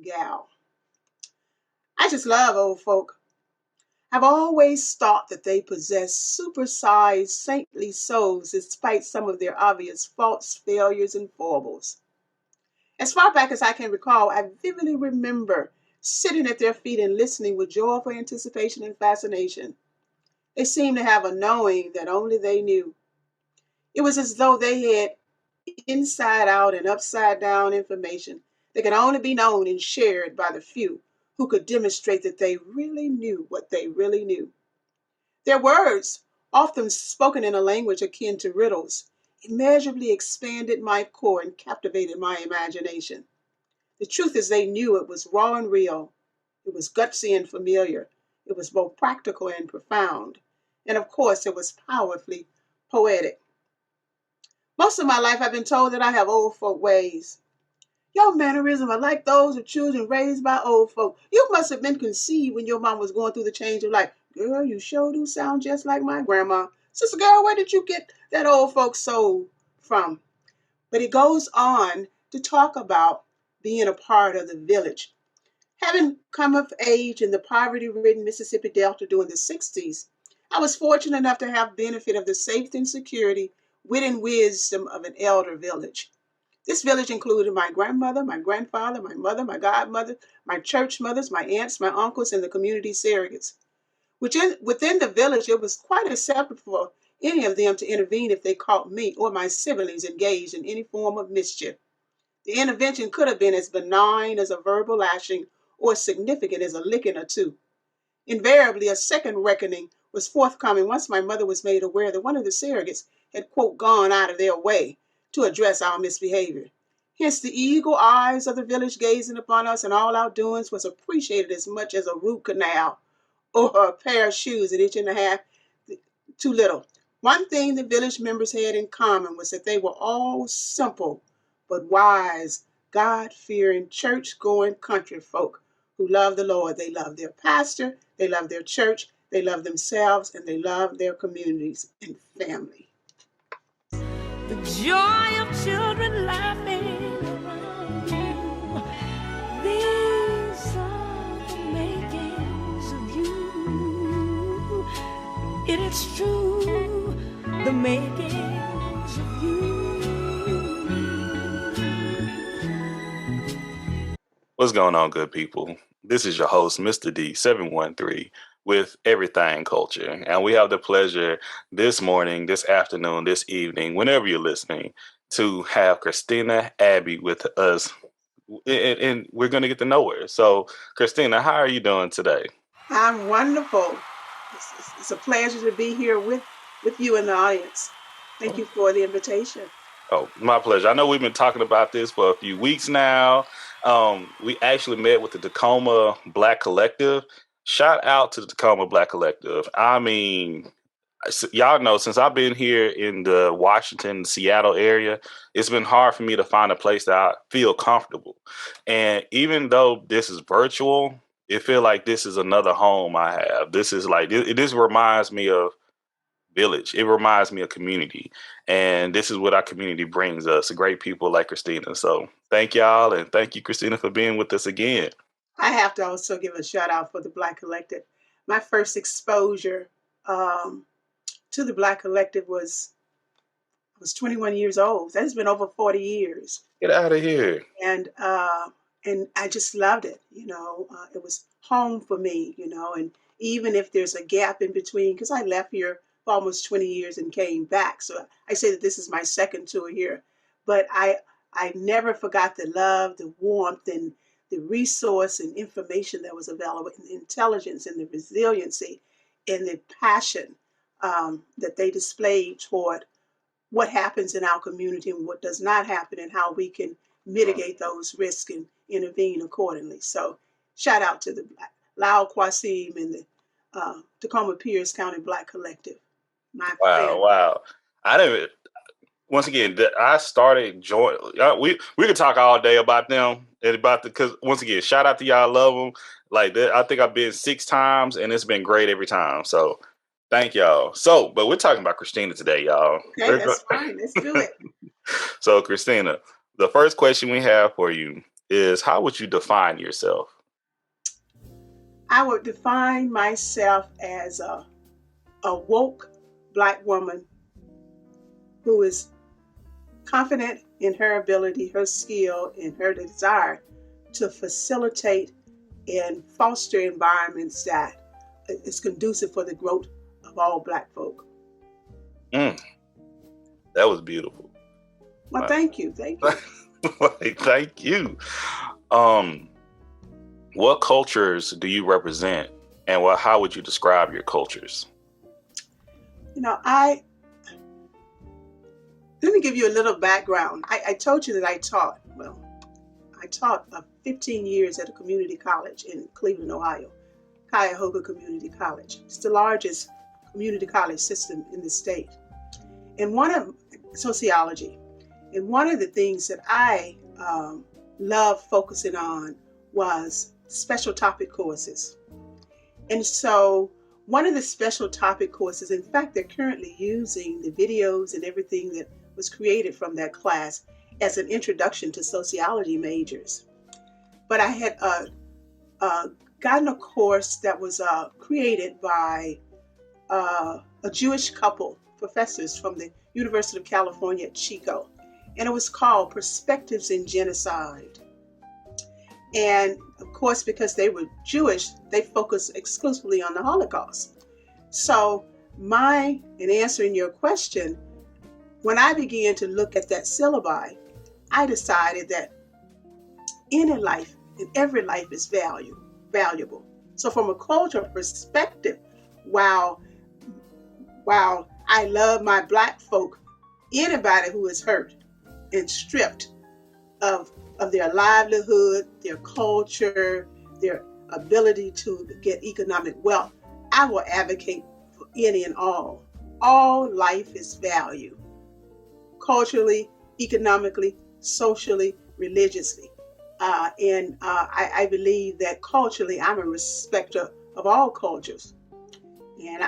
gal. I just love old folk. I've always thought that they possess supersized, saintly souls despite some of their obvious faults, failures, and foibles. As far back as I can recall, I vividly remember sitting at their feet and listening with joyful anticipation and fascination. They seemed to have a knowing that only they knew. It was as though they had inside out and upside down information that could only be known and shared by the few who could demonstrate that they really knew what they really knew. Their words, often spoken in a language akin to riddles, immeasurably expanded my core and captivated my imagination. The truth is, they knew it was raw and real. It was gutsy and familiar. It was both practical and profound. And of course, it was powerfully poetic. Most of my life, I've been told that I have old folk ways. Your mannerisms are like those of children raised by old folk. You must have been conceived when your mom was going through the change of life. Girl, you sure do sound just like my grandma. Sister girl, where did you get that old folk soul from? But it goes on to talk about being a part of the village. Having come of age in the poverty-ridden Mississippi Delta during the 60s, I was fortunate enough to have benefit of the safety and security, wit and wisdom of an elder village. This village included my grandmother, my grandfather, my mother, my godmother, my church mothers, my aunts, my uncles, and the community surrogates. Within the village, it was quite acceptable for any of them to intervene if they caught me or my siblings engaged in any form of mischief. The intervention could have been as benign as a verbal lashing or as significant as a licking or two. Invariably, a second reckoning was forthcoming once my mother was made aware that one of the surrogates had, quote, gone out of their way to address our misbehavior. Hence, the eagle eyes of the village gazing upon us and all our doings was appreciated as much as a root canal or a pair of shoes an inch and a half too little. One thing the village members had in common was that they were all simple but wise, God-fearing, church-going country folk who loved the Lord. They loved their pastor, they loved their church, they loved themselves, and they loved their communities and family. The joy of children laughing around you. These are the makings of you. It is true, the makings of you. What's going on, good people? This is your host, Mr. D713, with Everythang Culture. And we have the pleasure this morning, this afternoon, this evening, whenever you're listening, to have Christina Abby with us. And we're going to get to know her. So, Christina, how are you doing today? I'm wonderful. It's a pleasure to be here with you in the audience. Thank you for the invitation. Oh, my pleasure. I know we've been talking about this for a few weeks now. We actually met with the Tacoma Black Collective. Shout out to the Tacoma Black Collective. I mean, y'all know, since I've been here in the Washington, Seattle area, it's been hard for me to find a place that I feel comfortable. And even though this is virtual, it feels like this is another home I have. This is like, this reminds me of village. It reminds me of community. And this is what our community brings us, great people like Christina. So thank y'all. And thank you, Christina, for being with us again. I have to also give a shout out for the Black Collective. My first exposure to the Black Collective was 21 years old. That has been over 40 years. Get out of here. And I just loved it. It was home for me, and even if there's a gap in between, because I left here for almost 20 years and came back. So I say that this is my second tour here. But I never forgot the love, the warmth, and the resource and information that was available, and the intelligence and the resiliency and the passion that they displayed toward what happens in our community and what does not happen, and how we can mitigate those risks and intervene accordingly. So shout out to the Lau Kwasim and the Tacoma Pierce County Black Collective. Wow. I didn't. Once again, I started joining. We could talk all day about them and about because once again, shout out to y'all. Love them. Like that, I think I've been 6 times and it's been great every time. So thank y'all. So, but we're talking about Christina today, y'all. Okay, that's fine. Let's do it. So, Christina, the first question we have for you is, how would you define yourself? I would define myself as a woke Black woman who is confident in her ability, her skill, and her desire to facilitate and foster environments that is conducive for the growth of all Black folk. That was beautiful. Well, thank you. Thank you. What cultures do you represent, and how would you describe your cultures? Let me give you a little background. I told you that I taught 15 years at a community college in Cleveland, Ohio, Cuyahoga Community College. It's the largest community college system in the state. And one of sociology, and one of the things that I loved focusing on was special topic courses. And so one of the special topic courses, in fact, they're currently using the videos and everything that was created from that class as an introduction to sociology majors. But I had gotten a course that was created by a Jewish couple, professors from the University of California at Chico, and it was called Perspectives in Genocide. And of course, because they were Jewish, they focused exclusively on the Holocaust. So in answering your question, when I began to look at that syllabi, I decided that any life and every life is valuable. So from a cultural perspective, while I love my Black folk, anybody who is hurt and stripped of their livelihood, their culture, their ability to get economic wealth, I will advocate for any and all. All life is value, culturally, economically, socially, religiously. I believe that culturally, I'm a respecter of all cultures. And,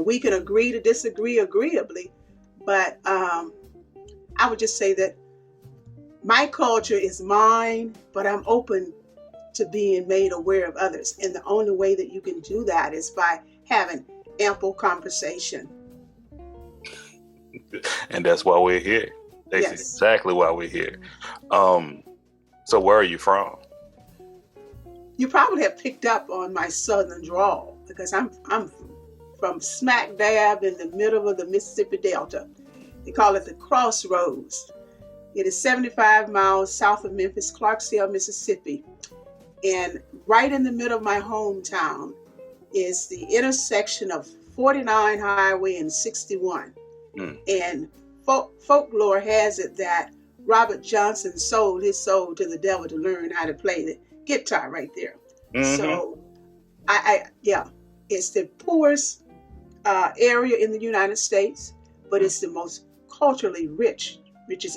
we can agree to disagree agreeably, but I would just say that my culture is mine, but I'm open to being made aware of others. And the only way that you can do that is by having ample conversation. And that's why we're here. That's exactly why we're here. So where are you from? You probably have picked up on my southern drawl because I'm from smack dab in the middle of the Mississippi Delta. They call it the Crossroads. It is 75 miles south of Memphis, Clarksdale, Mississippi. And right in the middle of my hometown is the intersection of 49 Highway and 61. And folklore has it that Robert Johnson sold his soul to the devil to learn how to play the guitar right there. So it's the poorest area in the United States, but it's the most culturally richest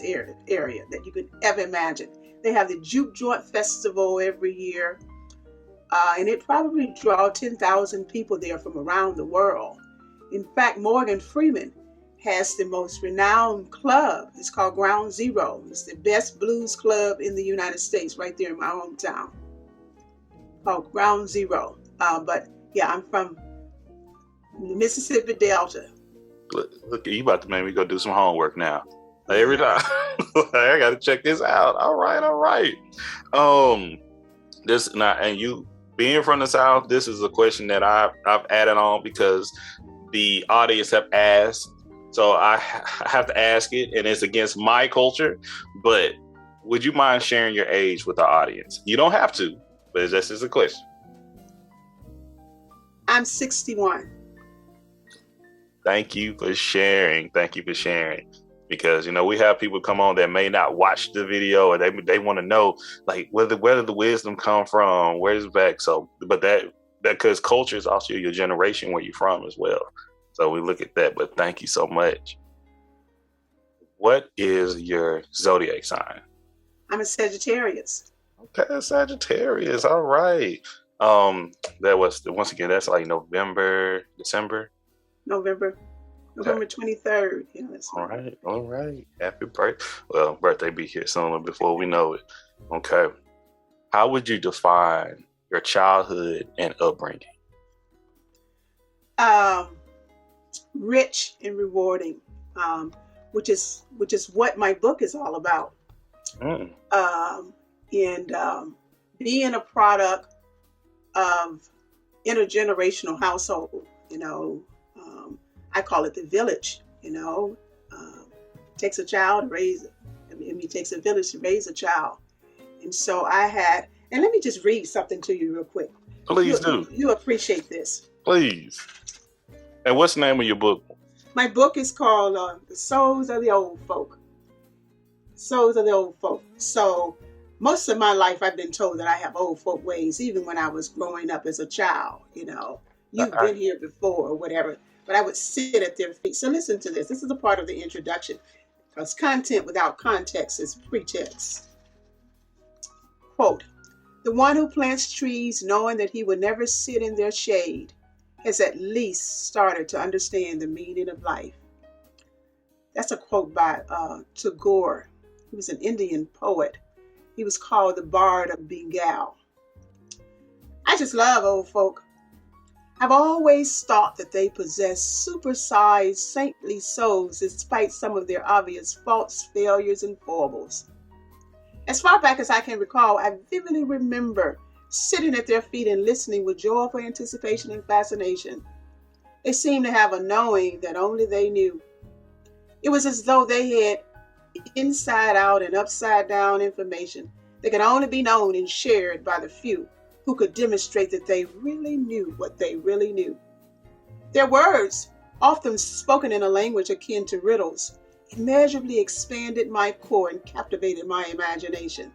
area that you could ever imagine. They have the Juke Joint Festival every year, and it probably draws 10,000 people there from around the world. In fact, Morgan Freeman has the most renowned club. It's called Ground Zero. It's the best blues club in the United States, right there in my hometown, called Ground Zero. But yeah, I'm from the Mississippi Delta. Look, you about to make me go do some homework now. Every time I got to check this out. All right. And you being from the South, this is a question that I've added on because the audience have asked. So I have to ask it, and it's against my culture. But would you mind sharing your age with the audience? You don't have to, but this is a question. I'm 61. Thank you for sharing. Because we have people come on that may not watch the video, or they want to know like where did the wisdom come from, where's it back. So, but that because culture is also your generation, where you're from as well. So we look at that. But thank you so much. What is your zodiac sign? I'm a Sagittarius. Okay, Sagittarius. All right. That was once again. That's like November, December. November 23rd. Yeah, that's all right. Happy birthday. Well, birthday be here soon before we know it. Okay. how would you define your childhood and upbringing? Rich and rewarding, which is what my book is all about. Mm. And being a product of intergenerational household, I call it the village. Takes a child to raise. It takes a village to raise a child, and so and let me just read something to you real quick. Please do. You appreciate this. Please. And what's the name of your book? My book is called The Souls of the Old Folk. Souls of the Old Folk. So most of my life I've been told that I have old folk ways, even when I was growing up as a child. You've been here before or whatever, but I would sit at their feet. So listen to this. This is a part of the introduction, because content without context is pretext. Quote, "The one who plants trees knowing that he would never sit in their shade has at least started to understand the meaning of life." That's a quote by Tagore. He was an Indian poet. He was called the Bard of Bengal. I just love old folk. I've always thought that they possess supersized, saintly souls despite some of their obvious faults, failures, and foibles. As far back as I can recall, I vividly remember sitting at their feet and listening with joyful anticipation and fascination. They seemed to have a knowing that only they knew. It was as though they had inside out and upside down information that could only be known and shared by the few who could demonstrate that they really knew what they really knew. Their words, often spoken in a language akin to riddles, immeasurably expanded my core and captivated my imagination.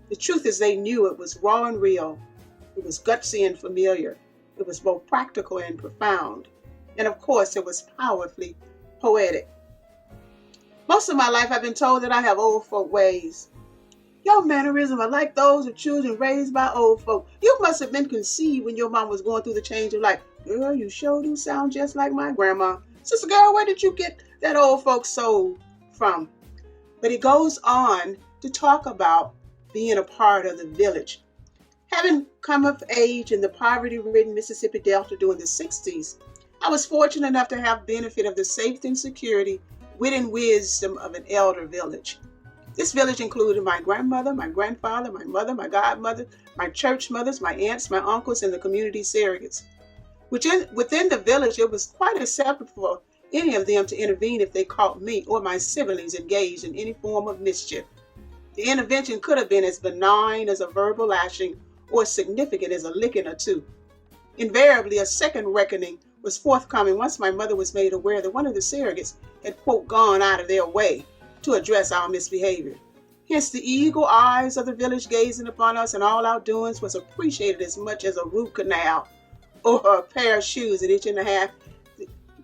The truth is, they knew it was raw and real. It was gutsy and familiar. It was both practical and profound. And of course, it was powerfully poetic. Most of my life, I've been told that I have old folk ways. Your mannerisms are like those of children raised by old folk. You must have been conceived when your mom was going through the change of life. Girl, you sure do sound just like my grandma. Sister girl, where did you get that old folk soul from? But it goes on to talk about being a part of the village. Having come of age in the poverty-ridden Mississippi Delta during the 60s, I was fortunate enough to have benefit of the safety and security, wit and wisdom of an elder village. This village included my grandmother, my grandfather, my mother, my godmother, my church mothers, my aunts, my uncles, and the community surrogates. Within the village, it was quite acceptable for any of them to intervene if they caught me or my siblings engaged in any form of mischief. The intervention could have been as benign as a verbal lashing or as significant as a licking or two. Invariably, a second reckoning was forthcoming once my mother was made aware that one of the surrogates had, quote, gone out of their way to address our misbehavior. Hence, the eagle eyes of the village gazing upon us and all our doings was appreciated as much as a root canal or a pair of shoes an inch and a half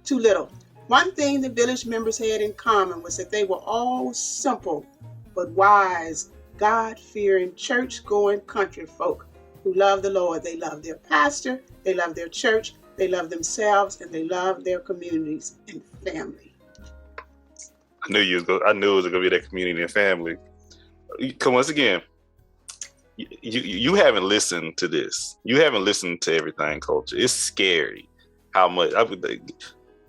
too little. One thing the village members had in common was that they were all simple but wise, God-fearing, church-going country folk who loved the Lord. They loved their pastor, they loved their church, they loved themselves, and they loved their communities and family. I knew it was going to be that community and family. Come once again, you haven't listened to this. You haven't listened to Everythang Culture. It's scary how much.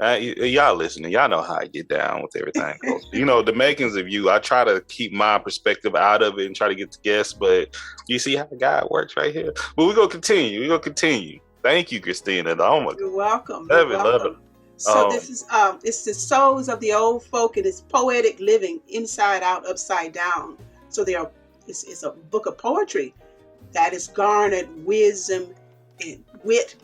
Y'all listening. Y'all know how I get down with Everythang Culture. The makings of you. I try to keep my perspective out of it and try to get the guests, but you see how God works right here. But we're going to continue. Thank you, Christina. Oh my, you're welcome. Love it. So this is it's the souls of the old folk, and it's poetic living, inside out, upside down. So it's a book of poetry that has garnered wisdom and wit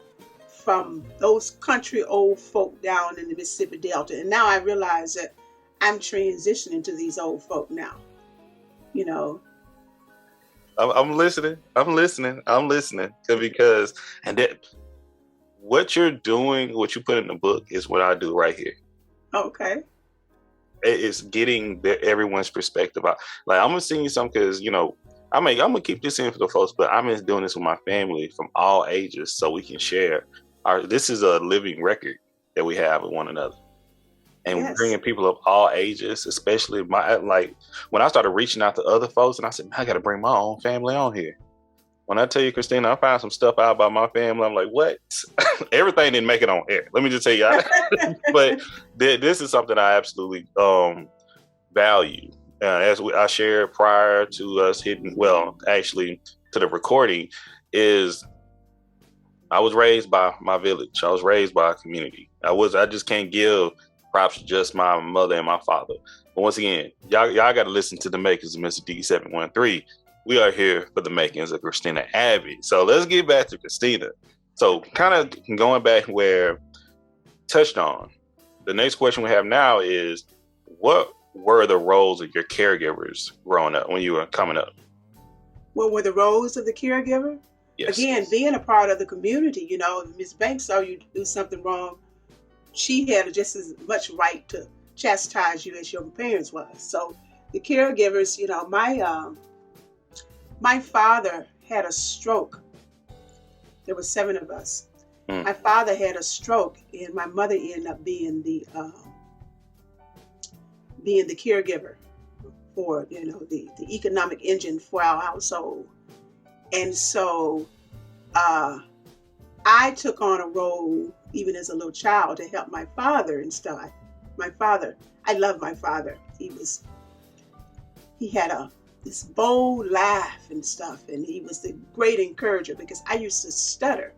from those country old folk down in the Mississippi Delta. And now I realize that I'm transitioning to these old folk now. I'm listening because what you're doing, what you put in the book is what I do right here. Okay. It's getting everyone's perspective out. Like, I'm gonna send you something because I'm gonna keep this in for the folks, but I'm just doing this with my family from all ages so we can share. This is a living record that we have with one another, and yes. We're bringing people of all ages, especially when I started reaching out to other folks, and I said, I got to bring my own family on here. when I tell you, Christina, I found some stuff out about my family. I'm like, what? Everything didn't make it on air. Let me just tell you. But this is something I absolutely value. I shared prior to us hitting, well, actually to the recording, is I was raised by my village. I was raised by a community. I just can't give props to just my mother and my father. But once again, y'all got to listen to the makers of Mr. D713. We are here for the makings of Christina Abby. So let's get back to Christina. So kind of going back where touched on, the next question we have now is, what were the roles of your caregivers growing up when you were coming up? What were the roles of the caregiver? Yes. Again, being a part of the community, you know, if Miss Banks saw you do something wrong, she had just as much right to chastise you as your parents was. So the caregivers, you know, my father had a stroke. There were 7 of us. My father had a stroke, and my mother ended up being the caregiver for, you know, the economic engine for our household. And so I took on a role even as a little child to help my father and stuff. My father, I love my father. He had this bold laugh and stuff, and he was the great encourager because I used to stutter,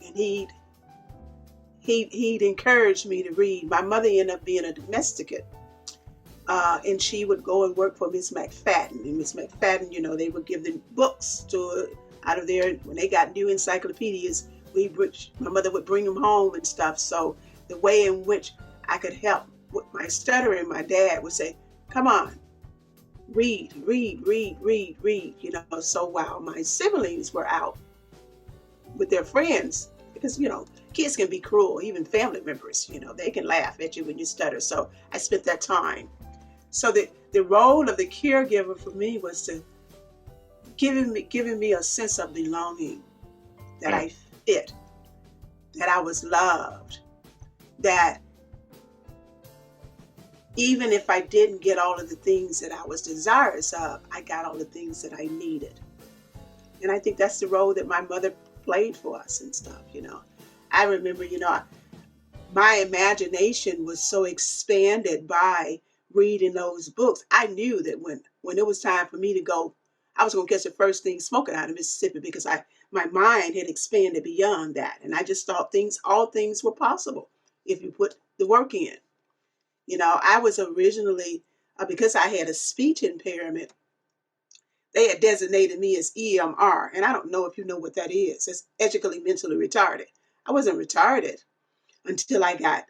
and he'd encourage me to read. My mother ended up being a domesticate, and she would go and work for Miss McFadden. And Miss McFadden, you know, they would give them books out of there. When they got new encyclopedias, my mother would bring them home and stuff. So the way in which I could help with my stuttering, my dad would say, come on, read, you know. So while my siblings were out with their friends, because, you know, kids can be cruel, even family members, you know, they can laugh at you when you stutter. So I spent that time. So the role of the caregiver for me was to giving me a sense of belonging, that I fit, that I was loved, that even if I didn't get all of the things that I was desirous of, I got all the things that I needed. And I think that's the role that my mother played for us and stuff, you know. I remember, you know, my imagination was so expanded by reading those books. I knew that when it was time for me to go, I was going to catch the first thing smoking out of Mississippi, because my mind had expanded beyond that. And I just thought all things were possible if you put the work in. You know, I was originally, because I had a speech impairment, they had designated me as EMR. And I don't know if you know what that is. It's educationally mentally retarded. I wasn't retarded until I got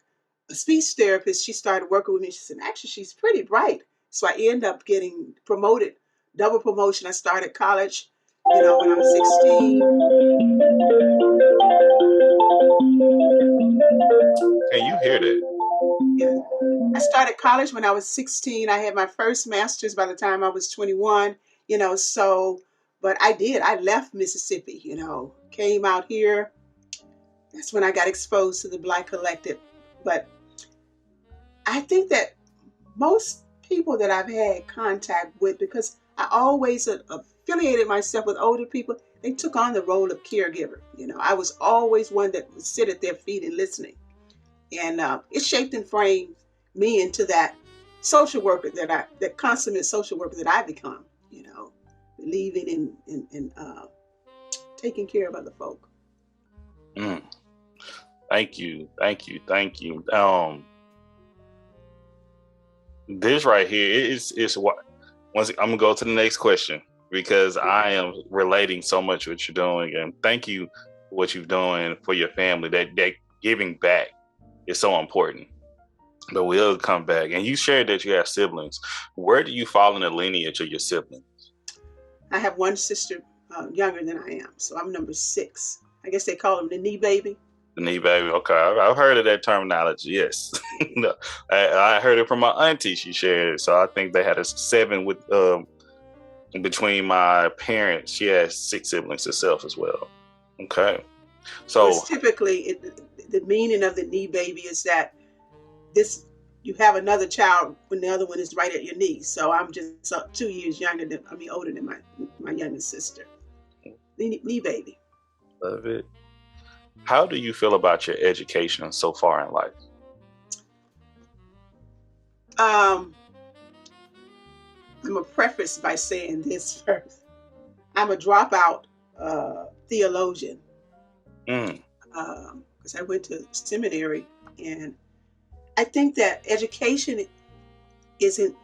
a speech therapist. She started working with me. She said, actually, she's pretty bright. So I ended up getting promoted, double promotion. I started college, you know, when I was 16. Can you hear that? Yeah. I started college when I was 16. I had my first master's by the time I was 21, you know, so, but I left Mississippi, you know, came out here. That's when I got exposed to the Black collective. But I think that most people that I've had contact with, because I always affiliated myself with older people, they took on the role of caregiver. You know, I was always one that would sit at their feet and listening. And it shaped and framed me into that social worker, that consummate social worker that I become, you know, believing in taking care of other folk. Thank you. This right here is what, once I'm gonna go to the next question, because I am relating so much what you're doing, and thank you for what you're doing for your family. That giving back is so important. But we'll come back. And you shared that you have siblings. Where do you fall in the lineage of your siblings? I have one sister younger than I am, so I'm number 6. I guess they call him the knee baby. The knee baby. Okay, I've heard of that terminology. Yes, no, I heard it from my auntie. She shared it. So I think they had a 7 with between my parents. She has 6 siblings herself as well. Okay, so typically the meaning of the knee baby is that you have another child when the other one is right at your knee. So I'm just 2 years older than my youngest sister. knee baby. Love it. How do you feel about your education so far in life? I'm gonna preface by saying this first. I'm a dropout theologian because I went to seminary, and I think that education isn't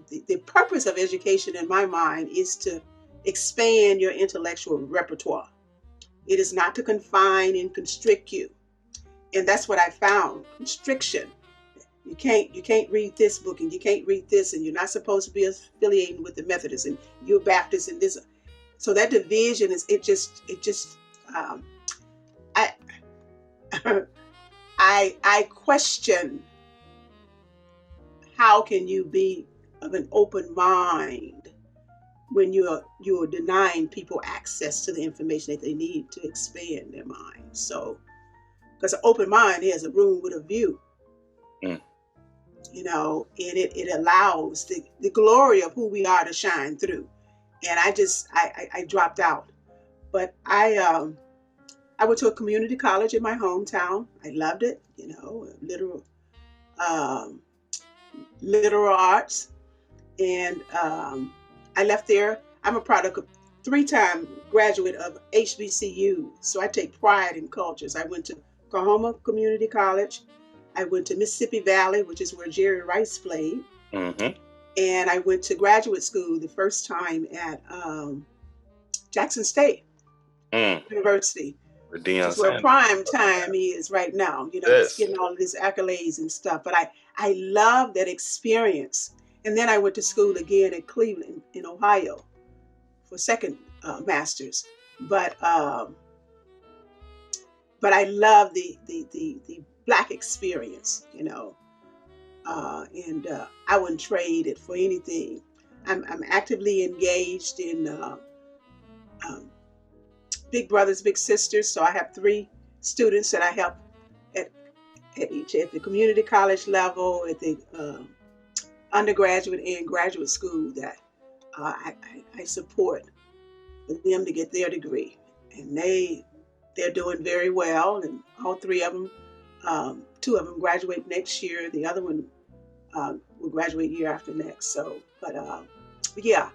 the purpose of education in my mind is to expand your intellectual repertoire. It is not to confine and constrict you, and that's what I found: constriction. You can't read this book, and you can't read this, and you're not supposed to be affiliated with the Methodists, and you're Baptist, and this. So that division is I I question how can you be of an open mind when you're denying people access to the information that they need to expand their minds. So because an open mind has a room with a view. And it allows the glory of who we are to shine through. And I dropped out. But I went to a community college in my hometown. I loved it, literal arts. And I left there. I'm a product of 3-time graduate of HBCU. So I take pride in cultures. I went to Tacoma Community College. I went to Mississippi Valley, which is where Jerry Rice played. Mm-hmm. And I went to graduate school the first time at Jackson State University. Which is where prime time is right now. Just getting all of these accolades and stuff. But I love that experience. And then I went to school again at Cleveland in Ohio for second master's. But I love the Black experience, and I wouldn't trade it for anything. I'm actively engaged in Big Brothers Big Sisters, so I have 3 students that I help at the community college level, at the undergraduate and graduate school that I support for them to get their degree, and they're doing very well, and all 3 of them. 2 of them graduate next year. The other one will graduate year after next. So, but yeah,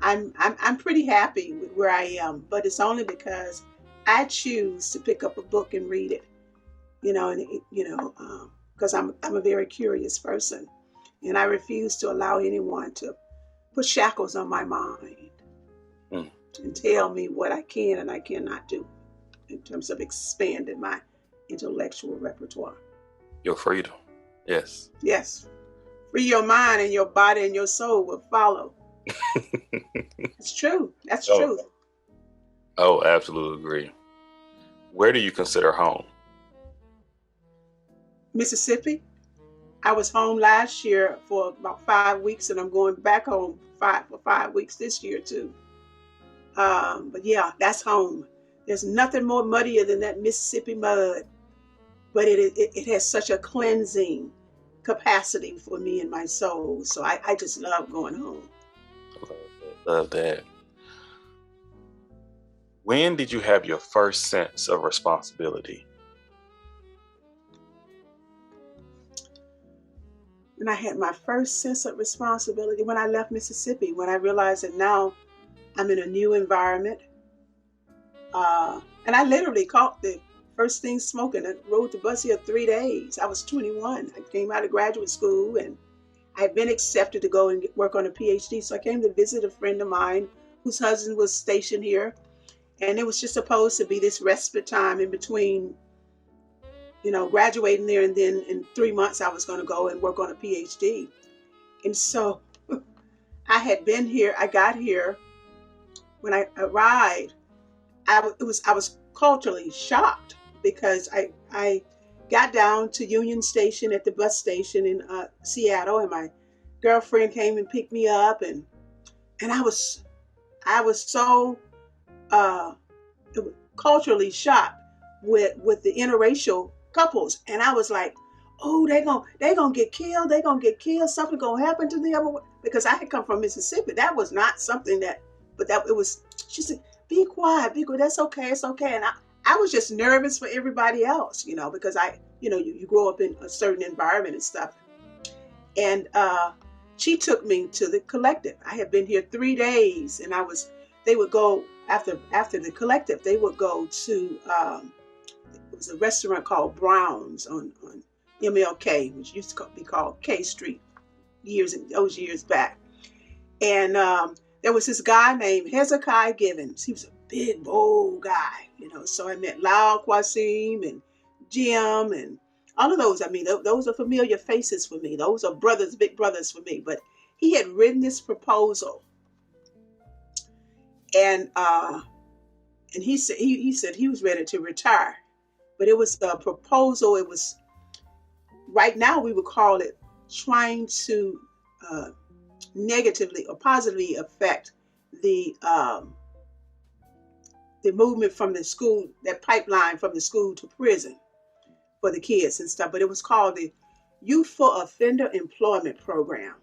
I'm pretty happy with where I am. But it's only because I choose to pick up a book and read it. Because I'm a very curious person, and I refuse to allow anyone to put shackles on my mind and tell me what I can and I cannot do in terms of expanding my intellectual repertoire. Your freedom. Yes. Yes. Free your mind, and your body and your soul will follow. It's true. That's true. Oh, absolutely agree. Where do you consider home? Mississippi. I was home last year for about 5 weeks, and I'm going back home for 5 weeks this year too. But yeah, that's home. There's nothing more muddier than that Mississippi mud. But it has such a cleansing capacity for me and my soul. So I just love going home. Love that. When did you have your first sense of responsibility? When I had my first sense of responsibility, when I left Mississippi, when I realized that now I'm in a new environment. And I literally caught the first thing smoking. I rode the bus here 3 days. I was 21. I came out of graduate school, and I had been accepted to go and work on a PhD. So I came to visit a friend of mine whose husband was stationed here. And it was just supposed to be this respite time in between, graduating there. And then in 3 months, I was going to go and work on a PhD. And so I had been here. I got here. When I arrived, I was culturally shocked, because I got down to Union Station at the bus station in Seattle, and my girlfriend came and picked me up, and I was so culturally shocked with the interracial couples, and I was like, oh, they gonna get killed, something gonna happen to them, because I had come from Mississippi. That was not something that, but that it was. She said, be quiet, be quiet. That's okay. It's okay. And I was just nervous for everybody else, because you grow up in a certain environment and stuff. And she took me to the collective. I had been here 3 days, and they would go after the collective. They would go to it was a restaurant called Brown's on MLK, which used to be called K Street those years back. And there was this guy named Hezekiah Givens. He was a big, bold guy, So I met Lyle Quasim and Jim and all of those. I mean, those are familiar faces for me. Those are brothers, big brothers for me. But he had written this proposal, and he said he was ready to retire. But it was a proposal. It was, right now we would call it trying to negatively or positively affect the movement from the school, that pipeline from the school to prison for the kids and stuff. But it was called the Youthful Offender Employment Program.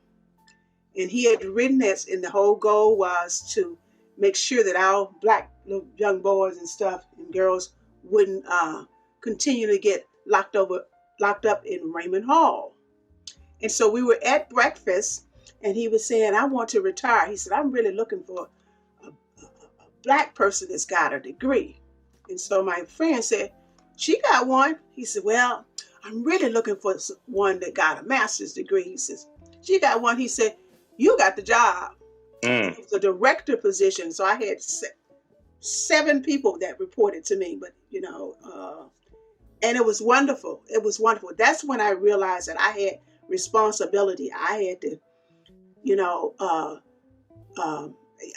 And he had written that, and the whole goal was to make sure that our black little young boys and stuff and girls wouldn't continue to get locked up in Raymond Hall. And so we were at breakfast, and he was saying, I want to retire. He said, I'm really looking for a black person that's got a degree. And so my friend said, she got one. He said, well, I'm really looking for one that got a master's degree. He says, she got one. He said, you got the job. It was a director position. So I had 7 people that reported to me, but and it was wonderful. It was wonderful. That's when I realized that I had responsibility. I had to,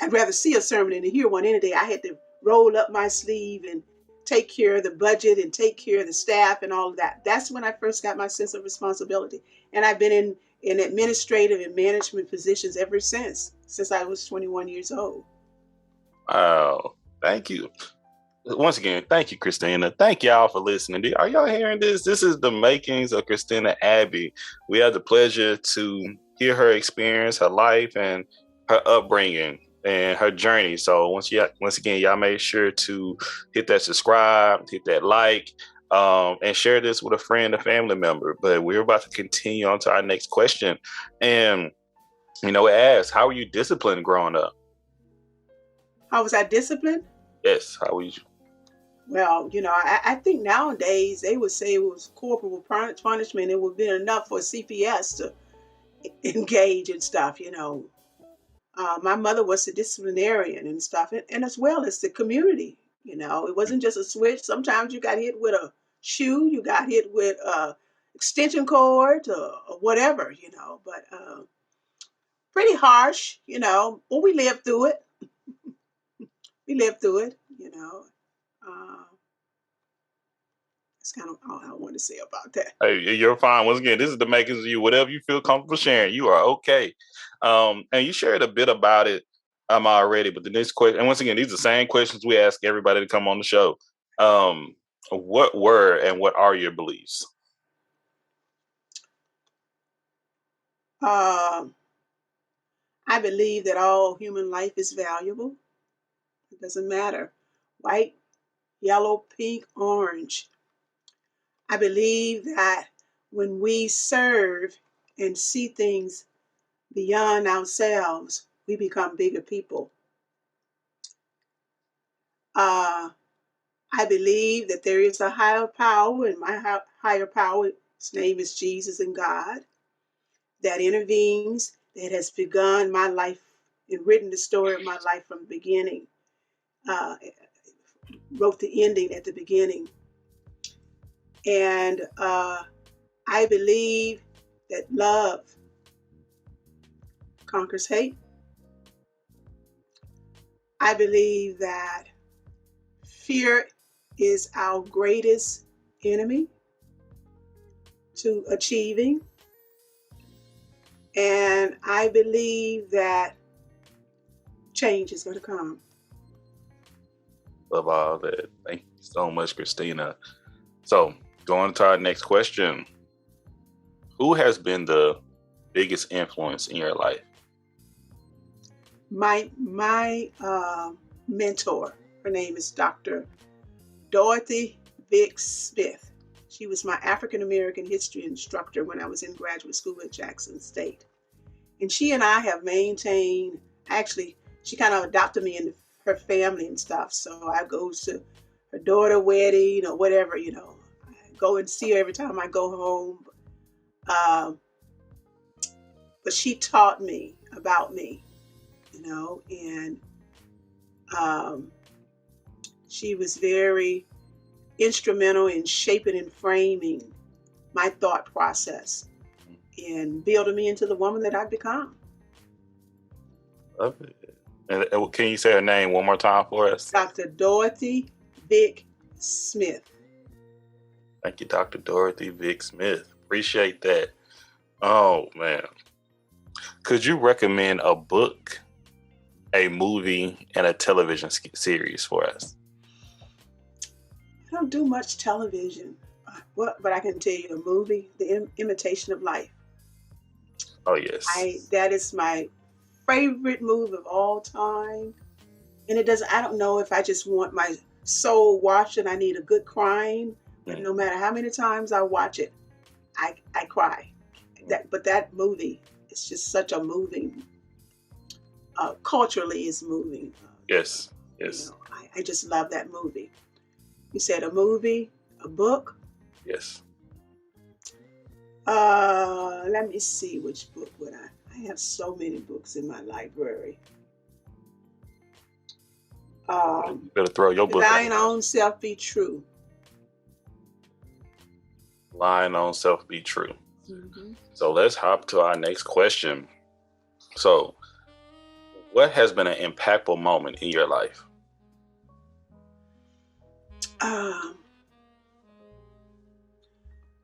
I'd rather see a sermon than to hear one any day. I had to roll up my sleeve and take care of the budget and take care of the staff and all of that. That's when I first got my sense of responsibility. And I've been in administrative and management positions ever since I was 21 years old. Wow. Thank you. Once again, thank you, Christina. Thank y'all for listening. Are y'all hearing this? This is the makings of Christina Abby. We had the pleasure to hear her experience, her life, and her upbringing and her journey. So once again, y'all make sure to hit that subscribe, hit that like, and share this with a friend, a family member. But we're about to continue on to our next question. And, it asks, how were you disciplined growing up? How was I disciplined? Yes. How were you? Well, I think nowadays they would say it was corporal punishment. It would be enough for CPS to engage and stuff, My mother was a disciplinarian and stuff, and as well as the community, It wasn't just a switch. Sometimes you got hit with a shoe, you got hit with a extension cord or whatever, But pretty harsh, But we lived through it. That's kind of all I want to say about that. Hey, you're fine. Once again, this is the makings of you. Whatever you feel comfortable sharing, you are okay. And you shared a bit about it already, but the next question, and once again, these are the same questions we ask everybody to come on the show. What were and what are your beliefs? I believe that all human life is valuable. It doesn't matter. White, yellow, pink, orange. I believe that when we serve and see things beyond ourselves, we become bigger people. I believe that there is a higher power, and my higher power, his name is Jesus and God, that intervenes, that has begun my life and written the story of my life from the beginning, wrote the ending at the beginning. And I believe that love conquers hate. I believe that fear is our greatest enemy to achieving. And I believe that change is going to come. Love all that. Thank you so much, Christina. So, going to our next question. Who has been the biggest influence in your life? My mentor, Her name is Dr. Dorothy Vick Smith. She was my African American history instructor when I was in graduate school at Jackson State. And she and I have maintained, actually, she kind of adopted me into her family and stuff. So I go to her daughter wedding or whatever, I go and see her every time I go home. But she taught me about me, and she was very instrumental in shaping and framing my thought process and building me into the woman that I've become. Love it. And can you say her name one more time for us? Dr. Dorothy Vick Smith. Thank you, Dr. Dorothy Vick Smith. Appreciate that. Oh, man. Could you recommend a book, a movie, and a television series for us? I don't do much television, but I can tell you a movie, The Imitation of Life. Oh, yes. That is my favorite movie of all time. And I don't know if I just want my soul washed and I need a good crying, but no matter how many times I watch it, I cry. But that movie, it's just such a moving, culturally it's moving. Yes. I just love that movie. You said a movie, a book? Yes. Let me see, which book would I have so many books in my library. You better throw your book. Thine Own Self Be True. Thine Own Self Be True. Mm-hmm. So let's hop to our next question. So, what has been an impactful moment in your life?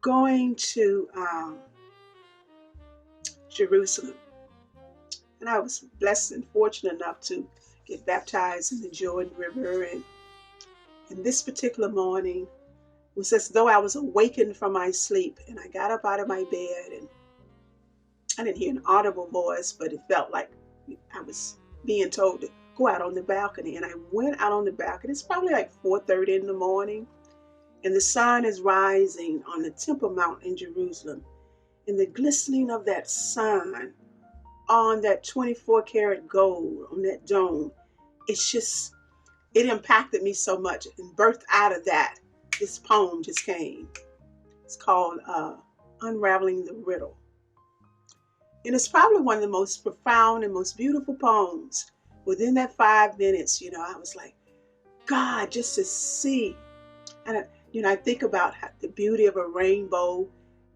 Going to Jerusalem. And I was blessed and fortunate enough to get baptized in the Jordan River. And this particular morning was as though I was awakened from my sleep. And I got up out of my bed and I didn't hear an audible voice, but it felt like I was being told to go out on the balcony. And I went out on the balcony. It's probably like 4:30 in the morning. And the sun is rising on the Temple Mount in Jerusalem. And the glistening of that sun on that 24 karat gold on that dome, it impacted me so much. And birthed out of that, this poem just came. It's called Unraveling the Riddle. And it's probably one of the most profound and most beautiful poems. Within that 5 minutes, I was like, God, just to see. And I think about the beauty of a rainbow,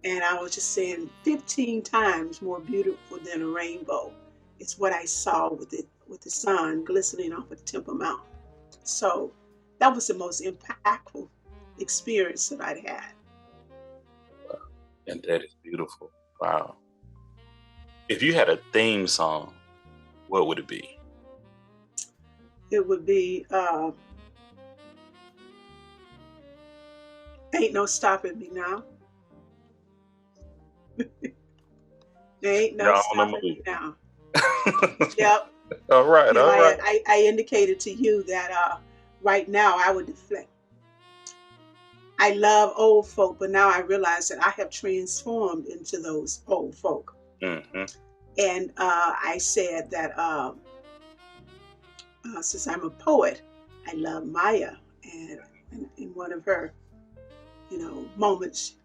and I was just saying 15 times more beautiful than a rainbow. It's what I saw with the sun glistening off of Temple Mount. So that was the most impactful experience that I'd had. Wow. And that is beautiful. Wow. If you had a theme song, what would it be? It would be Ain't No Stopping Me Now. There ain't no stopping me now. Yep. All right. I indicated to you that right now I would deflect. I love old folk, but now I realize that I have transformed into those old folk. Mm-hmm. And I said that since I'm a poet, I love Maya, and in one of her, moments,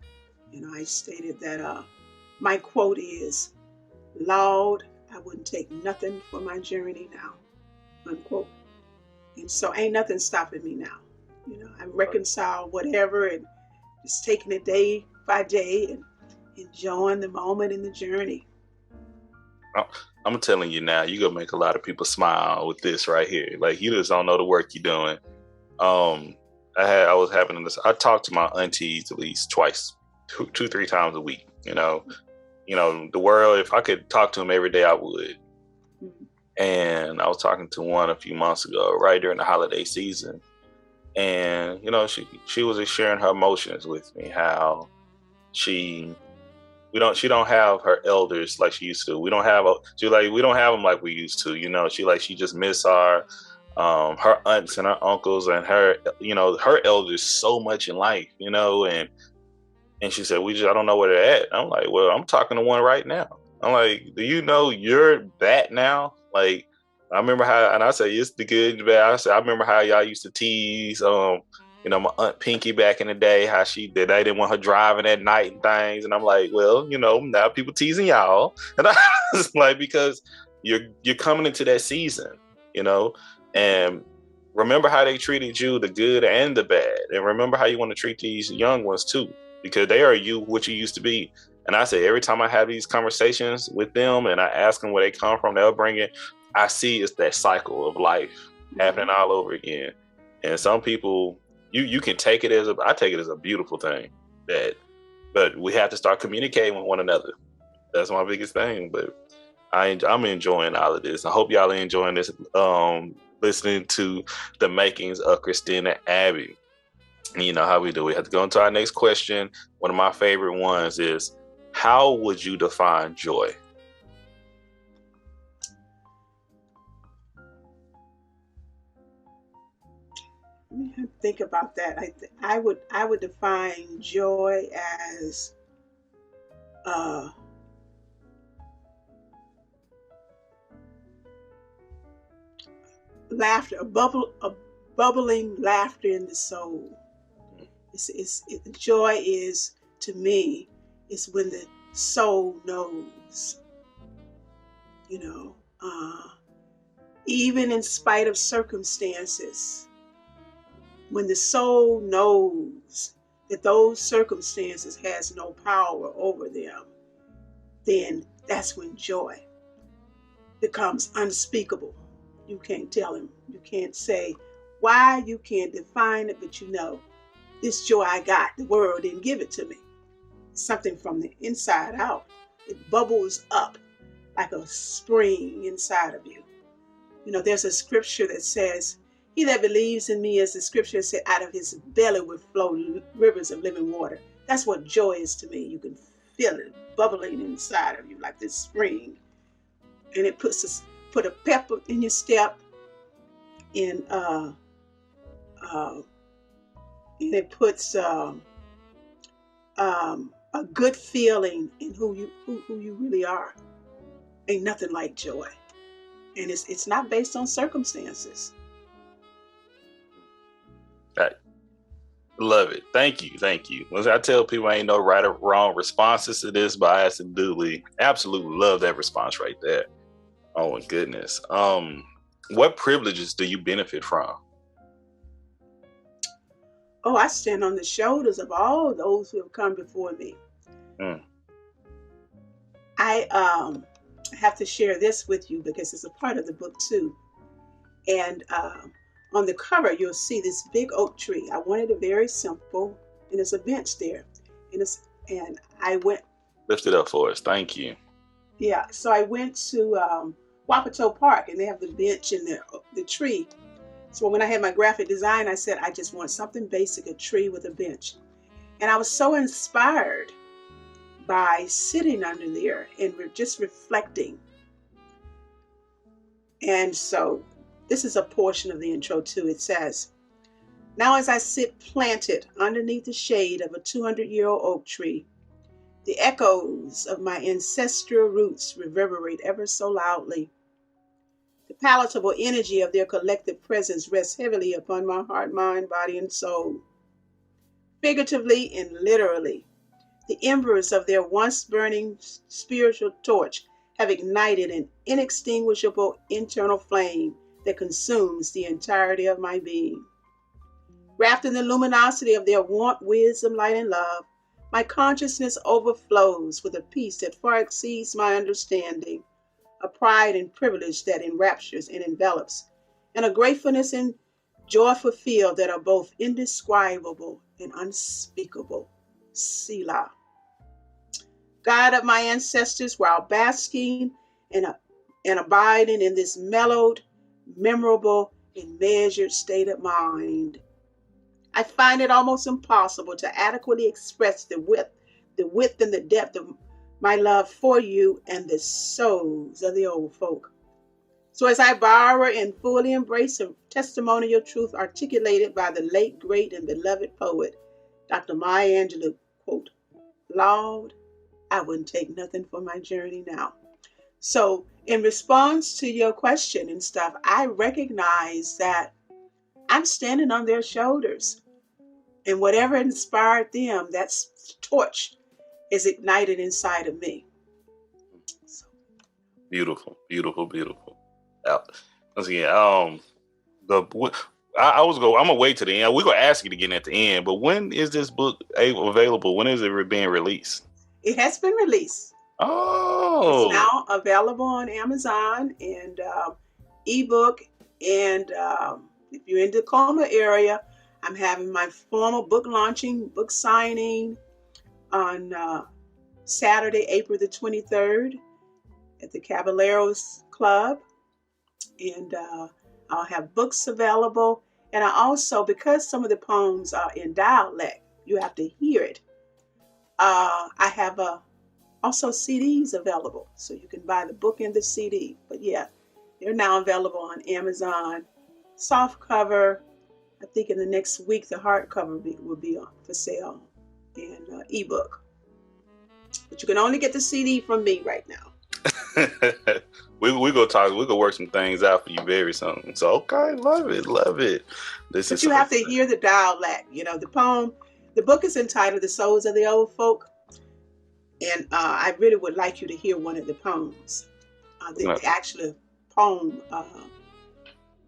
I stated that my quote is, "Lord, I wouldn't take nothing for my journey now," unquote. And so ain't nothing stopping me now. I reconcile whatever and just taking it day by day and enjoying the moment and the journey. I'm telling you now, you're gonna make a lot of people smile with this right here. Like, you just don't know the work you're doing. I talk to my aunties at least twice, two, 3 times a week. The world, if I could talk to them every day, I would. Mm-hmm. And I was talking to one a few months ago, right during the holiday season. And, she was just sharing her emotions with me, how she don't have her elders like she used to. We don't have them like we used to, she just miss our her aunts and her uncles and her, her elders so much in life, and she said, I don't know where they're at. I'm like, well, I'm talking to one right now. I'm like, do you know you're that now? Like, I remember how, and I say, it's the good and the bad. I said, I remember how y'all used to tease, my Aunt Pinky back in the day, how they didn't want her driving at night and things. And I'm like, well, now people teasing y'all. And I was like, because you're coming into that season, and remember how they treated you, the good and the bad. And remember how you want to treat these young ones too, because they are what you used to be. And I say, every time I have these conversations with them and I ask them where they come from, their upbringing, I see it's that cycle of life happening all over again. And some people, you can take it I take it as a beautiful thing, but we have to start communicating with one another. That's my biggest thing. But I'm enjoying all of this. I hope y'all are enjoying this, listening to the makings of Christina Abby. And you know how we do. We have to go into our next question. One of my favorite ones is, how would you define joy? Let me think about that. I would define joy as laughter, a bubbling laughter in the soul. Joy is, to me, is when the soul knows, even in spite of circumstances, when the soul knows that those circumstances has no power over them, then that's when joy becomes unspeakable. You can't tell him, you can't say why, you can't define it, but this joy I got, the world didn't give it to me. It's something from the inside out. It bubbles up like a spring inside of you. There's a scripture that says, he that believes in me, as the scripture said, out of his belly would flow rivers of living water. That's what joy is to me. You can feel it bubbling inside of you like this spring. And it put a pepper in your step, and it puts a good feeling in who you really are. Ain't nothing like joy. And it's not based on circumstances. I love it. Thank you. Once I tell people I ain't no right or wrong responses to this, but I absolutely love that response right there. Oh my goodness. What privileges do you benefit from? Oh, I stand on the shoulders of all those who have come before me. I have to share this with you because it's a part of the book too. And on the cover, you'll see this big oak tree. I wanted it very simple, and there's a bench there. And I went. Lift it up for us. Thank you. Yeah, so I went to Wapato Park, and they have the bench and the tree. So when I had my graphic design, I said, I just want something basic, a tree with a bench. And I was so inspired by sitting under there and just reflecting. And so this is a portion of the intro too. It says, now as I sit planted underneath the shade of a 200-year-old oak tree, the echoes of my ancestral roots reverberate ever so loudly. The palatable energy of their collective presence rests heavily upon my heart, mind, body, and soul. Figuratively and literally, the embers of their once burning spiritual torch have ignited an inextinguishable internal flame that consumes the entirety of my being. Wrapped in the luminosity of their warmth, wisdom, light, and love, my consciousness overflows with a peace that far exceeds my understanding, a pride and privilege that enraptures and envelops, and a gratefulness and joyful feel that are both indescribable and unspeakable. Selah. God of my ancestors, while basking and abiding in this mellowed, memorable, and measured state of mind, I find it almost impossible to adequately express the width and the depth of my love for you and the souls of the old folk. So as I borrow and fully embrace a testimonial truth articulated by the late, great, and beloved poet, Dr. Maya Angelou, quote, Lord, I wouldn't take nothing for my journey now. So in response to your question and stuff, I recognize that I'm standing on their shoulders. And whatever inspired them, that torch is ignited inside of me. So. Beautiful, beautiful, beautiful. Once again, I'm gonna wait to the end. We're gonna ask you to get at the end, but when is this book available? When is it being released? It has been released. Oh, it's now available on Amazon and ebook. And if you're in the Tacoma area, I'm having my formal book launching, book signing on Saturday, April the 23rd at the Caballeros Club. And I'll have books available. And I also, because some of the poems are in dialect, you have to hear it. I have also CDs available. So you can buy the book and the CD. But yeah, they're now available on Amazon. Soft cover. I think in the next week, the hardcover will be on for sale and ebook. But you can only get the CD from me right now. we gonna talk. We gonna work some things out for you very soon. So okay, love it, love it. But you have to hear the dialect. You know, the poem. The book is entitled "The Souls of the Old Folk," and I really would like you to hear one of the poems. The actual poem,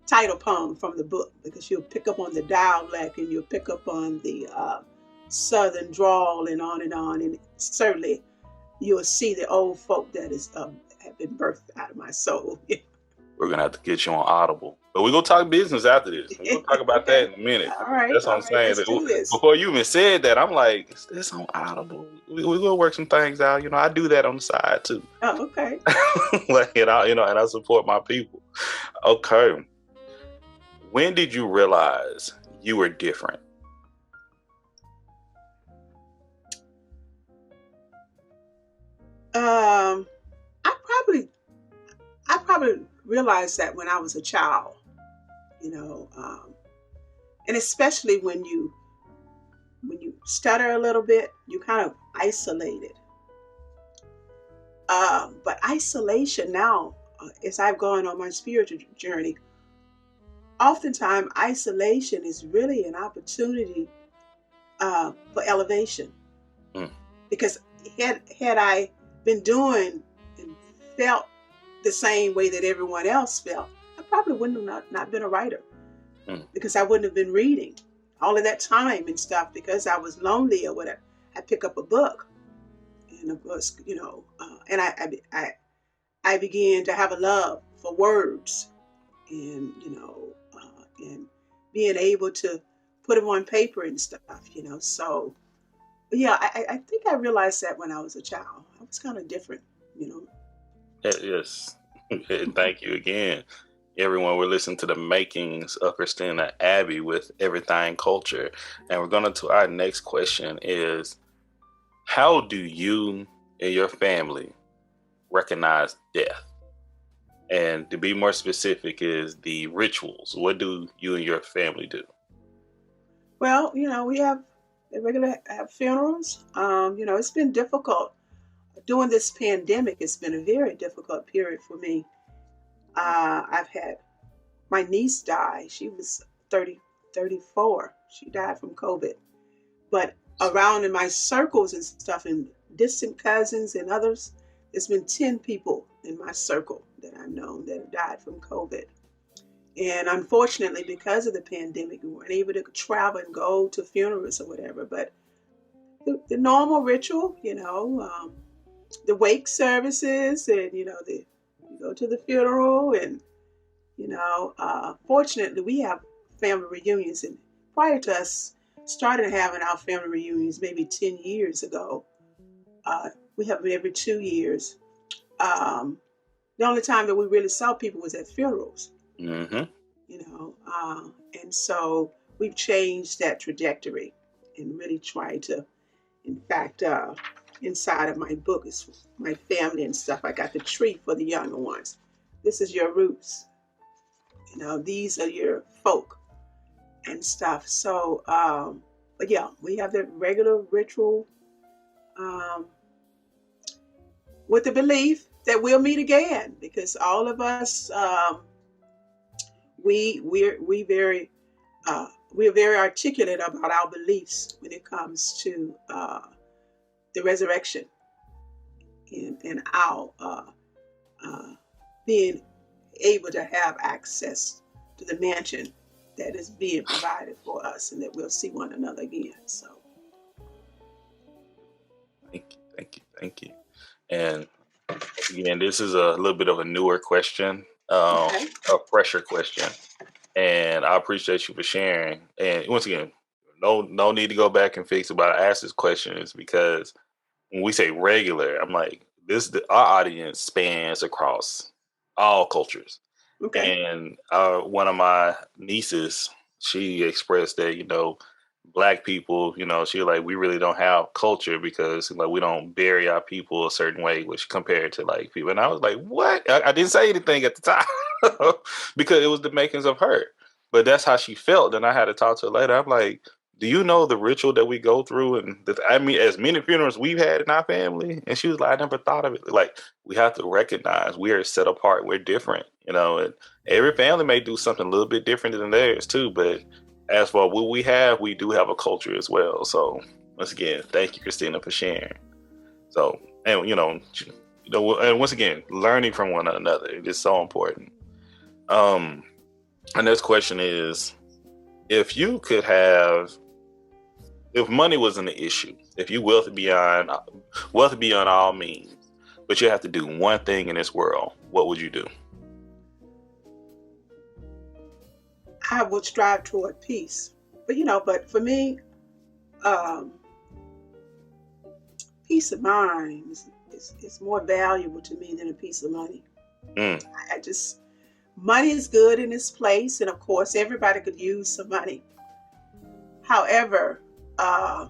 title poem from the book, because you'll pick up on the dialect and you'll pick up on the southern drawl and on, and certainly you'll see the old folk that is have been birthed out of my soul. We're gonna have to get you on Audible, but we're gonna talk business after this. We're gonna talk about that in a minute. All right, that's what I'm saying. Let's do this. Before you even said that, I'm like, is this on Audible? We're gonna work some things out. You know, I do that on the side too. Oh, okay. Like, and I support my people. Okay. When did you realize you were different? I probably realized that when I was a child, and especially when you stutter a little bit, you kind of isolated. But isolation now, as I've gone on my spiritual journey, oftentimes isolation is really an opportunity for elevation. Because had I been doing and felt the same way that everyone else felt, I probably wouldn't have not been a writer, because I wouldn't have been reading all of that time and stuff, because I was lonely or whatever. I pick up a book, and of course, and I began to have a love for words, and and being able to put them on paper and stuff, So yeah, I think I realized that when I was a child. I was kind of different, Yes. Thank you again. Everyone, we're listening to the makings of Christina Abby with Everythang Culture. And we're going to our next question is, how do you and your family recognize death? And to be more specific is the rituals. What do you and your family do? Well, we have funerals. It's been difficult. During this pandemic, it's been a very difficult period for me. I've had my niece die. She was 34. She died from COVID. But around in my circles and stuff, and distant cousins and others, there's been 10 people in my circle that I've known that have died from COVID. And unfortunately, because of the pandemic, we weren't able to travel and go to funerals or whatever. But the normal ritual, the wake services, and you go to the funeral, and fortunately we have family reunions. And prior to us starting having our family reunions maybe 10 years ago, we have them every 2 years. The only time that we really saw people was at funerals. And so we've changed that trajectory and really tried to, in fact, inside of my book is my family and stuff. I got the tree for the younger ones. this is your roots. You know, these are your folk and stuff. So, but yeah, we have the regular ritual with the belief that we'll meet again, because all of us, we very we're very articulate about our beliefs when it comes to the resurrection and our being able to have access to the mansion that is being provided for us, and that we'll see one another again. So, thank you. And again, this is a little bit of a newer question, okay. a fresher question, and I appreciate you for sharing. And once again, no need to go back and fix it. But I asked this question is because when we say regular, I'm like, our audience spans across all cultures. Okay. And one of my nieces, she expressed that, Black people, she like, we really don't have culture because like we don't bury our people a certain way, which compared to like people. And I was like, what? I didn't say anything at the time because it was the makings of her. But that's how she felt. And I had to talk to her later. I'm like, do you know the ritual that we go through? And I mean, as many funerals we've had in our family. And she was like, I never thought of it. Like, we have to recognize we are set apart. We're different, and every family may do something a little bit different than theirs too. But as for what we do have a culture as well. So once again, thank you, Christina, for sharing. So, and and once again, learning from one another, it is so important. Our next question is, if money wasn't an issue, if you wealthy beyond all means, but you have to do one thing in this world, what would you do? I would strive toward peace. But for me, peace of mind is more valuable to me than a piece of money. Money is good in its place, and of course, everybody could use some money. However, my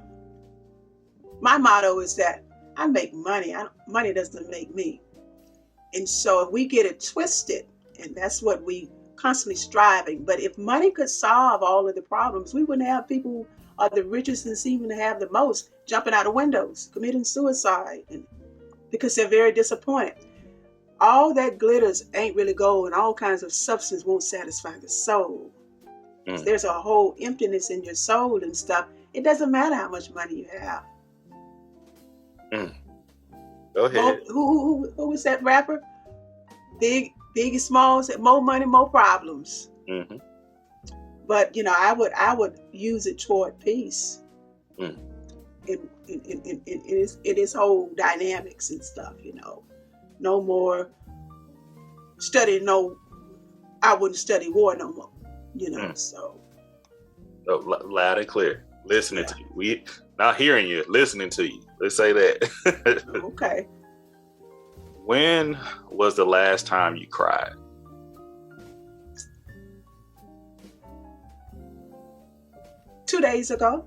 motto is that I make money. Money doesn't make me. And so if we get it twisted, and that's what we constantly striving. But if money could solve all of the problems, we wouldn't have people who are the richest and seem to have the most jumping out of windows, committing suicide, because they're very disappointed. All that glitters ain't really gold, and all kinds of substance won't satisfy the soul. If there's a whole emptiness in your soul and stuff, it doesn't matter how much money you have. Go ahead. Who was that rapper? Biggie Smalls said, "More money, more problems." Mm-hmm. But I would use it toward peace. In its whole dynamics and stuff. No more studying. No, I wouldn't study war no more. So loud and clear, listening to you. We not hearing you, listening to you. Let's say that. Okay. When was the last time you cried? Two days ago.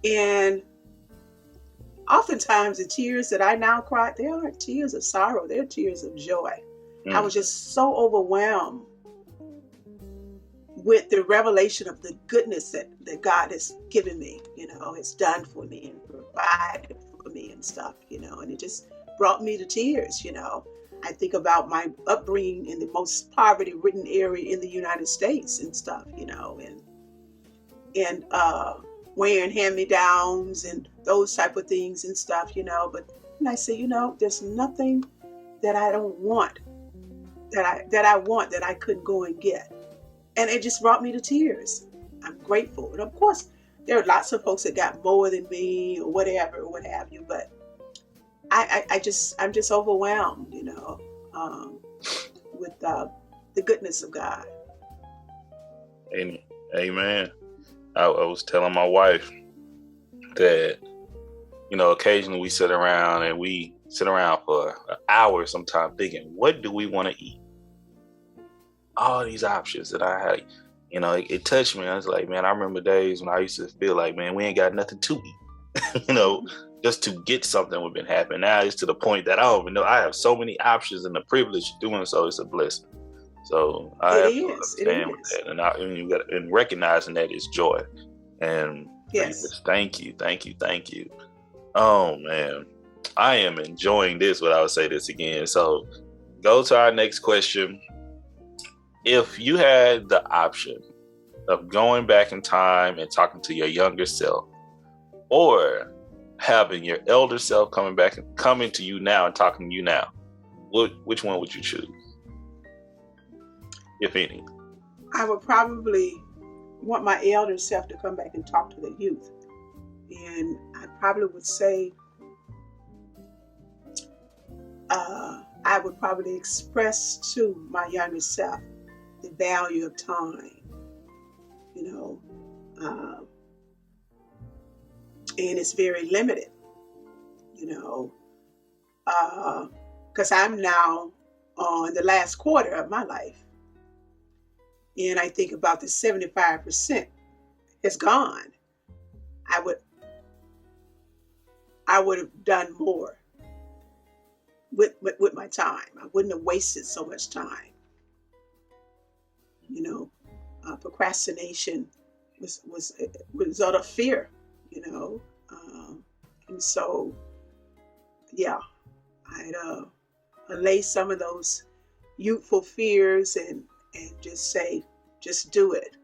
And oftentimes the tears that I now cry, they aren't tears of sorrow, they're tears of joy. I was just so overwhelmed with the revelation of the goodness that God has given me, has done for me and provided for me and stuff, and it just brought me to tears. I think about my upbringing in the most poverty-ridden area in the United States and stuff, and wearing hand-me-downs and those type of things and stuff, but and I say, there's nothing that I don't want, that I want that I couldn't go and get. And it just brought me to tears. I'm grateful. And of course, there are lots of folks that got more than me or whatever, or what have you, but I'm just overwhelmed, with the goodness of God. Amen. I was telling my wife that, occasionally we sit around for an hour sometimes thinking, what do we want to eat? All these options that I had, it touched me. I was like, man, I remember days when I used to feel like, man, we ain't got nothing to eat, just to get something would been happening. Now it's to the point that I don't even know. I have so many options, and the privilege of doing so is a blessing. So I have to understand with that, and recognizing that is joy. And yes, thank you. Oh man, I am enjoying this. But I would say this again. So go to our next question. If you had the option of going back in time and talking to your younger self, or having your elder self coming to you now and talking to you now, which one would you choose, if any? I would probably want my elder self to come back and talk to the youth. And I probably would say, I would probably express to my younger self the value of time, and it's very limited, because I'm now on the last quarter of my life. And I think about the 75% is gone. I would have done more with my time. I wouldn't have wasted so much time. Procrastination was a result of fear, and so I'd allay some of those youthful fears and just say, just do it.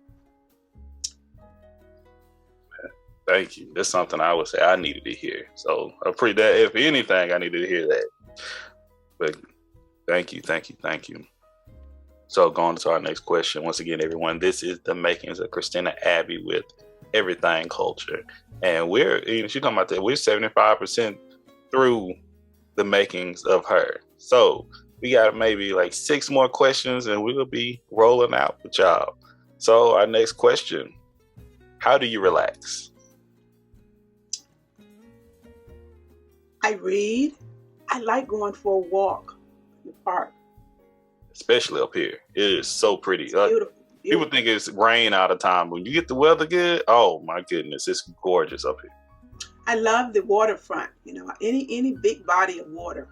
Thank you. That's something I would say I needed to hear. So if anything, I needed to hear that. But thank you. So going to our next question. Once again, everyone, this is the makings of Christina Abby with Everythang Culture. And she's talking about that, we're 75% through the makings of her. So we got maybe like 6 more questions and we'll be rolling out with y'all. So our next question, how do you relax? I read. I like going for a walk in the park. Especially up here. It is so pretty. It's beautiful. People think it's rain all the time. When you get the weather good, oh my goodness, it's gorgeous up here. I love the waterfront. Any big body of water,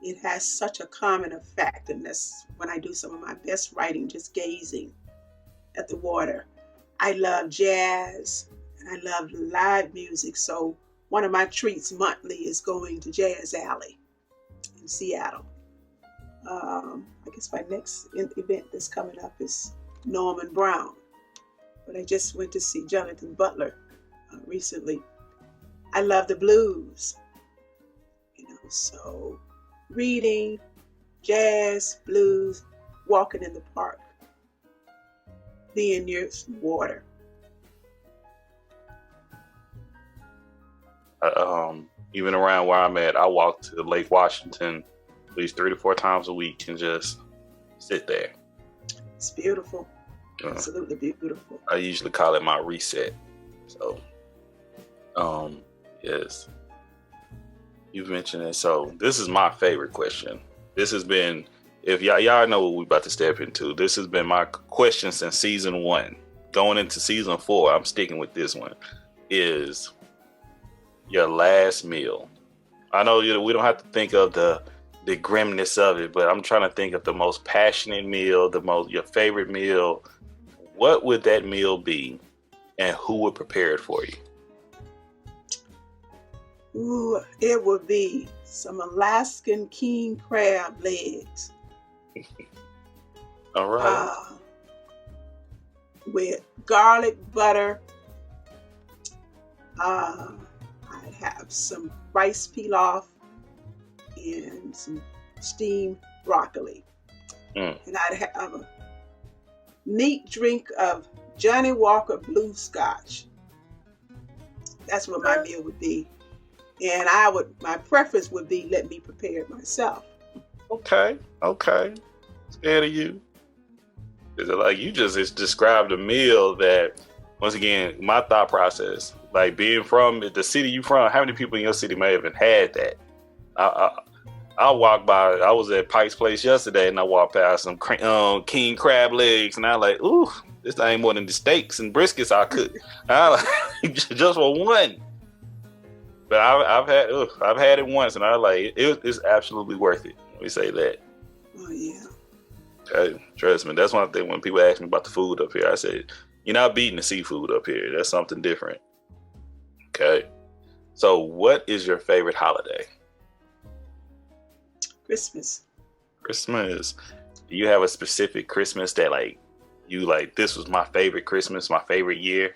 it has such a calming effect. And that's when I do some of my best writing, just gazing at the water. I love jazz and I love live music. So one of my treats monthly is going to Jazz Alley in Seattle. I guess my next event that's coming up is Norman Brown. But I just went to see Jonathan Butler recently. I love the blues, so reading, jazz, blues, walking in the park, being near some water. Even around where I'm at, I walk to Lake Washington at least 3 to 4 times a week and just sit there. It's beautiful. Absolutely beautiful. I usually call it my reset. So, yes. You've mentioned it. So this is my favorite question. This has been, if y'all know what we're about to step into, this has been my question since season 1. Going into season 4, I'm sticking with this one, is your last meal. I know we don't have to think of the grimness of it, but I'm trying to think of the most passionate meal, your favorite meal. What would that meal be, and who would prepare it for you? Ooh, it would be some Alaskan king crab legs. All right. With garlic butter. I'd have some rice pilaf and some steamed broccoli. And I'd have a neat drink of Johnny Walker Blue Scotch. That's what my meal would be. And my preference would be let me prepare it myself. Okay. Scared of you. Is it like you just described a meal that, once again, my thought process, like being from the city you from, how many people in your city may have had that? I walked by, I was at Pike's Place yesterday and I walked past some king crab legs and I like, ooh, this ain't more than the steaks and briskets I cook. I like, just for one. But I've had it once, and I like it's absolutely worth it. Let me say that. Oh yeah. Okay, trust me. That's one thing when people ask me about the food up here, I say, you're not beating the seafood up here. That's something different. Okay. So, what is your favorite holiday? Christmas. Christmas. Do you have a specific Christmas that like you like? This was my favorite Christmas, my favorite year.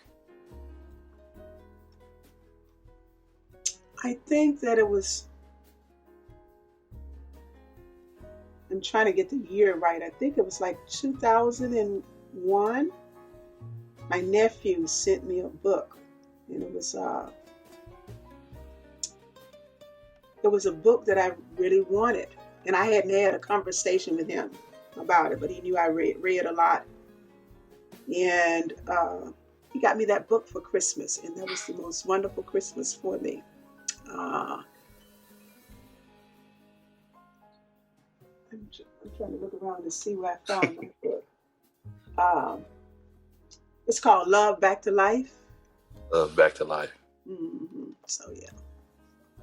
I think that it was. I'm trying to get the year right. I think it was like 2001. My nephew sent me a book, and it was a book that I really wanted, and I hadn't had a conversation with him about it, but he knew I read a lot, and he got me that book for Christmas, and that was the most wonderful Christmas for me. I'm trying to look around to see where I found my book. It's called Love Back to Life. Love Back to Life. Mm-hmm. So yeah.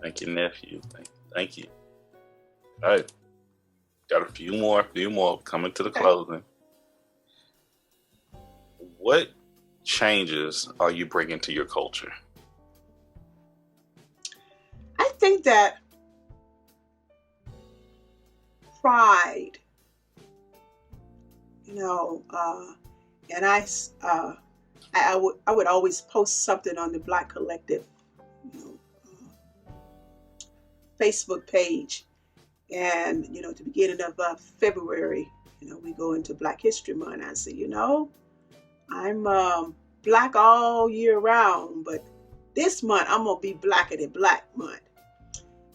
Thank you, nephew. Thank you. All right. Got a few more coming to the closing. What changes are you bringing to your culture? I think that pride, and I would always post something on the Black Collective, Facebook page, and at the beginning of February, we go into Black History Month. I say, I'm Black all year round, but this month I'm gonna be Blacker than Black month.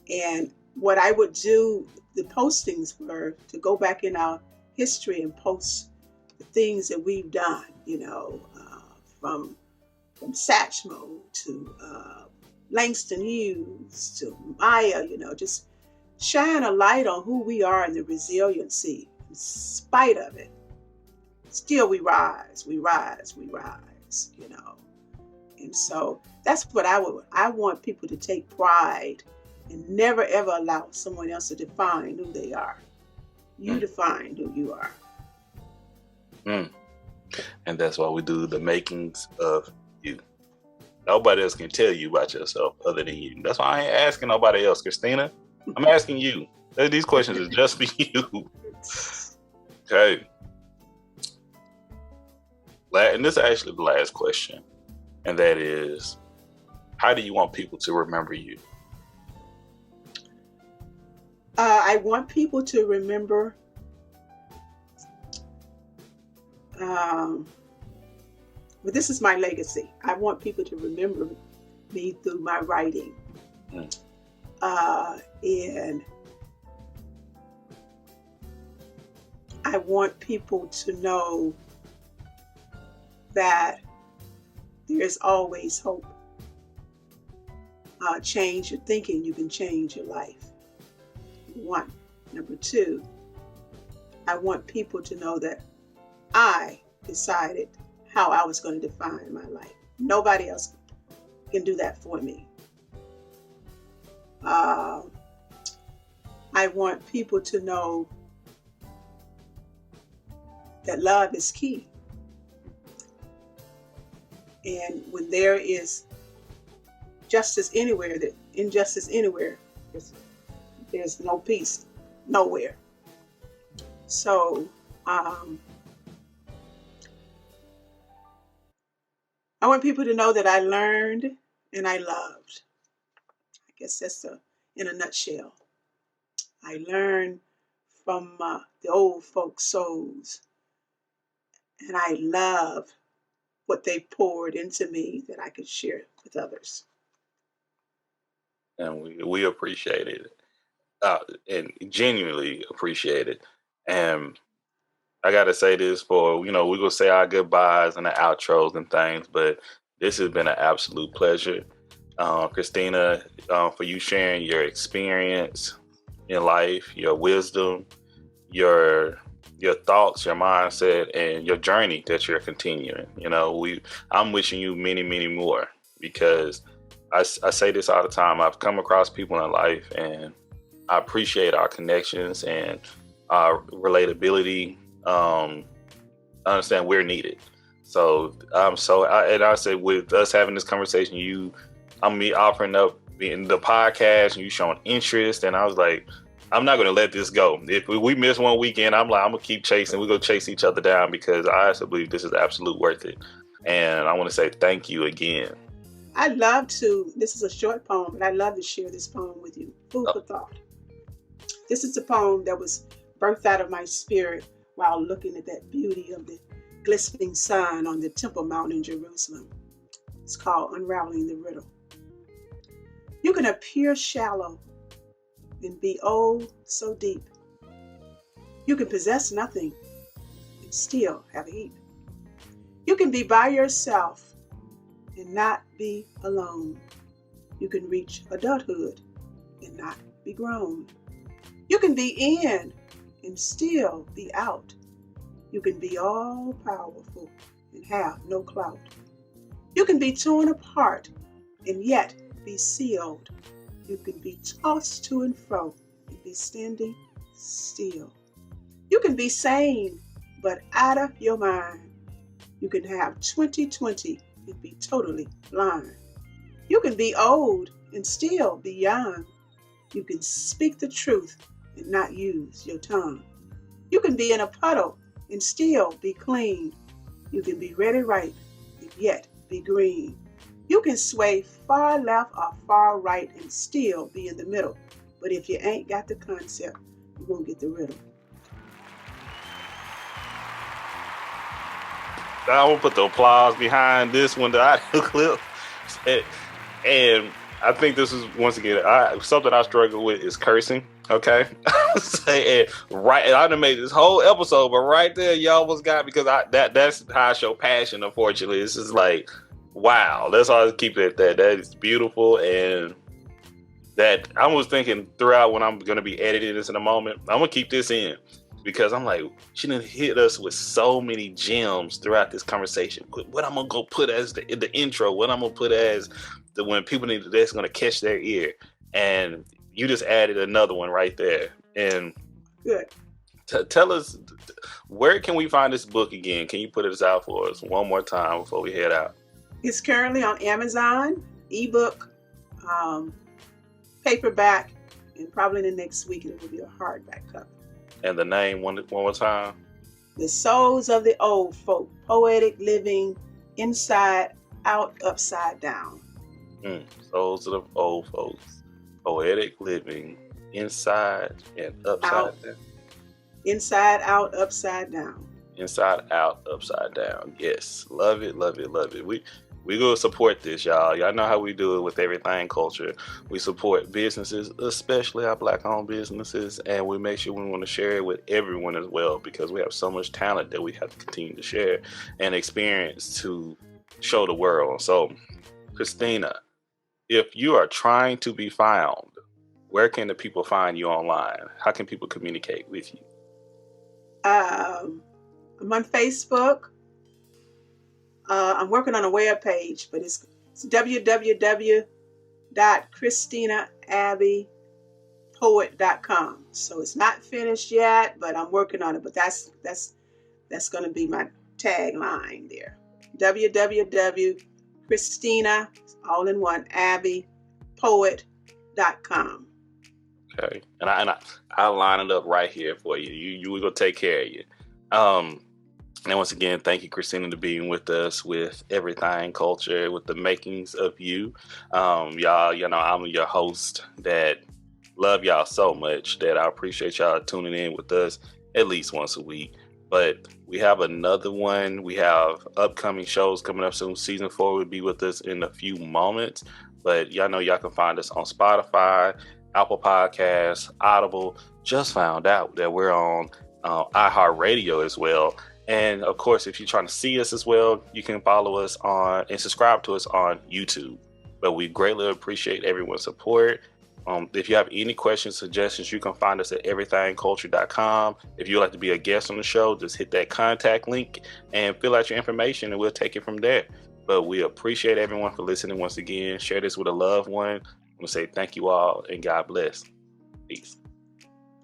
And what I would do, the postings were to go back in our history and post the things that we've done, from Satchmo to Langston Hughes to Maya, just shine a light on who we are and the resiliency in spite of it. Still we rise. And so that's what I want people to take pride and never ever allow someone else to define who they are. You define who you are. And that's why we do the makings of you. Nobody else can tell you about yourself other than you. That's why I ain't asking nobody else. Christina, I'm asking you. These questions are just for you. Okay. And this is actually the last question. And that is, how do you want people to remember you? I want people to remember but this is my legacy. I want people to remember me through my writing. And I want people to know that there's always hope. Change your thinking, you can change your life. One. Number two, I want people to know that I decided how I was going to define my life. Nobody else can do that for me. I want people to know that love is key. And when there is injustice anywhere, there's no peace nowhere. So I want people to know that I learned and I loved. I guess that's in a nutshell. I learned from the old folks' souls, and I love what they poured into me that I could share with others. And we appreciate it, and genuinely appreciate it. And I got to say this for, we're going to say our goodbyes and the outros and things, but this has been an absolute pleasure. Christina, for you sharing your experience in life, your wisdom, your thoughts, your mindset, and your journey that you're continuing. I'm wishing you many, many more, because I say this all the time. I've come across people in life, and I appreciate our connections and our relatability. I understand we're needed. So I say with us having this conversation, I'm me offering up in the podcast, and you showing interest, and I was like, I'm not going to let this go. If we miss one weekend, I'm going to keep chasing. We're going to chase each other down because I actually believe this is absolute worth it. And I want to say thank you again. I'd love to. This is a short poem, but I'd love to share this poem with you. Food for thought. This is a poem that was birthed out of my spirit while looking at that beauty of the glistening sun on the Temple Mount in Jerusalem. It's called Unraveling the Riddle. You can appear shallow and be oh so deep. You can possess nothing and still have a heap. You can be by yourself and not be alone. You can reach adulthood and not be grown. You can be in and still be out. You can be all powerful and have no clout. You can be torn apart and yet be sealed. You can be tossed to and fro and be standing still. You can be sane but out of your mind. You can have 20/20 and be totally blind. You can be old and still be young. You can speak the truth and not use your tongue. You can be in a puddle and still be clean. You can be ready ripe and yet be green. You can sway far left or far right and still be in the middle. But if you ain't got the concept, you won't get the riddle. I will put the applause behind this one, the audio clip. And I think this is, once again, something I struggle with is cursing. Okay, and I done made this whole episode, but right there, you almost got, because that's how I show passion. Unfortunately, it's just like, wow. That's all I keep it at that. That is beautiful, and that I was thinking throughout when I'm going to be editing this in a moment, I'm gonna keep this in because I'm like, she done hit us with so many gems throughout this conversation. What I'm gonna go put as the intro, what I'm gonna put as when people need that's gonna catch their ear, and you just added another one right there. And good. Tell us, where can we find this book again? Can you put it out for us one more time before we head out? It's currently on Amazon, ebook, paperback, and probably in the next week it will be a hardback copy. And the name one more time? The Souls of the Old Folk, Poetic Living, Inside Out, Upside Down. Souls of the Old Folks, Poetic Living, Inside and Upside Down. Inside Out, Upside Down. Inside Out, Upside Down. Yes. Love it, love it, love it. We go support this, y'all. Y'all know how we do it with Everythang Culture. We support businesses, especially our Black-owned businesses, and we make sure we want to share it with everyone as well, because we have so much talent that we have to continue to share and experience to show the world. So, Christina, if you are trying to be found, where can the people find you online? How can people communicate with you? I'm on Facebook. I'm working on a web page, but it's www.ChristinaAbbyPoet.com. So it's not finished yet, but I'm working on it. But that's going to be my tagline there. www.Christina, all in one, AbbyPoet.com. Okay, and I line it up right here for you. You will go take care of you. And once again, thank you, Christina, to being with us with Everythang Culture, with the makings of you. Y'all, you know, I'm your host that love y'all so much that I appreciate y'all tuning in with us at least once a week. But we have another one. We have upcoming shows coming up soon. Season 4 will be with us in a few moments. But y'all know y'all can find us on Spotify, Apple Podcasts, Audible. Just found out that we're on iHeartRadio as well. And of course, if you're trying to see us as well, you can follow us on and subscribe to us on YouTube. But we greatly appreciate everyone's support. If you have any questions, suggestions, you can find us at everythangculture.com. If you'd like to be a guest on the show, just hit that contact link and fill out your information, and we'll take it from there. But we appreciate everyone for listening once again. Share this with a loved one. I'm going to say thank you all, and God bless. Peace.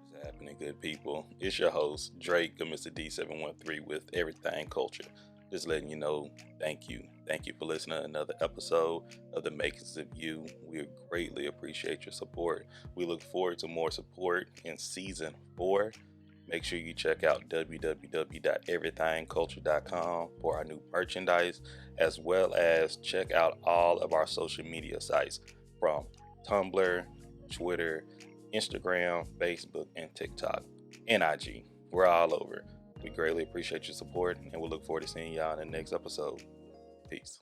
What's happening, good people? It's your host, Drake, Mr. D713 with Everythang Culture. Just letting you know, thank you. Thank you for listening to another episode of The Makings of You. We greatly appreciate your support. We look forward to more support in season 4. Make sure you check out www.everythangculture.com for our new merchandise, as well as check out all of our social media sites from Tumblr, Twitter, Instagram, Facebook, and TikTok, and IG. We're all over. We greatly appreciate your support, and we look forward to seeing y'all in the next episode. Peace.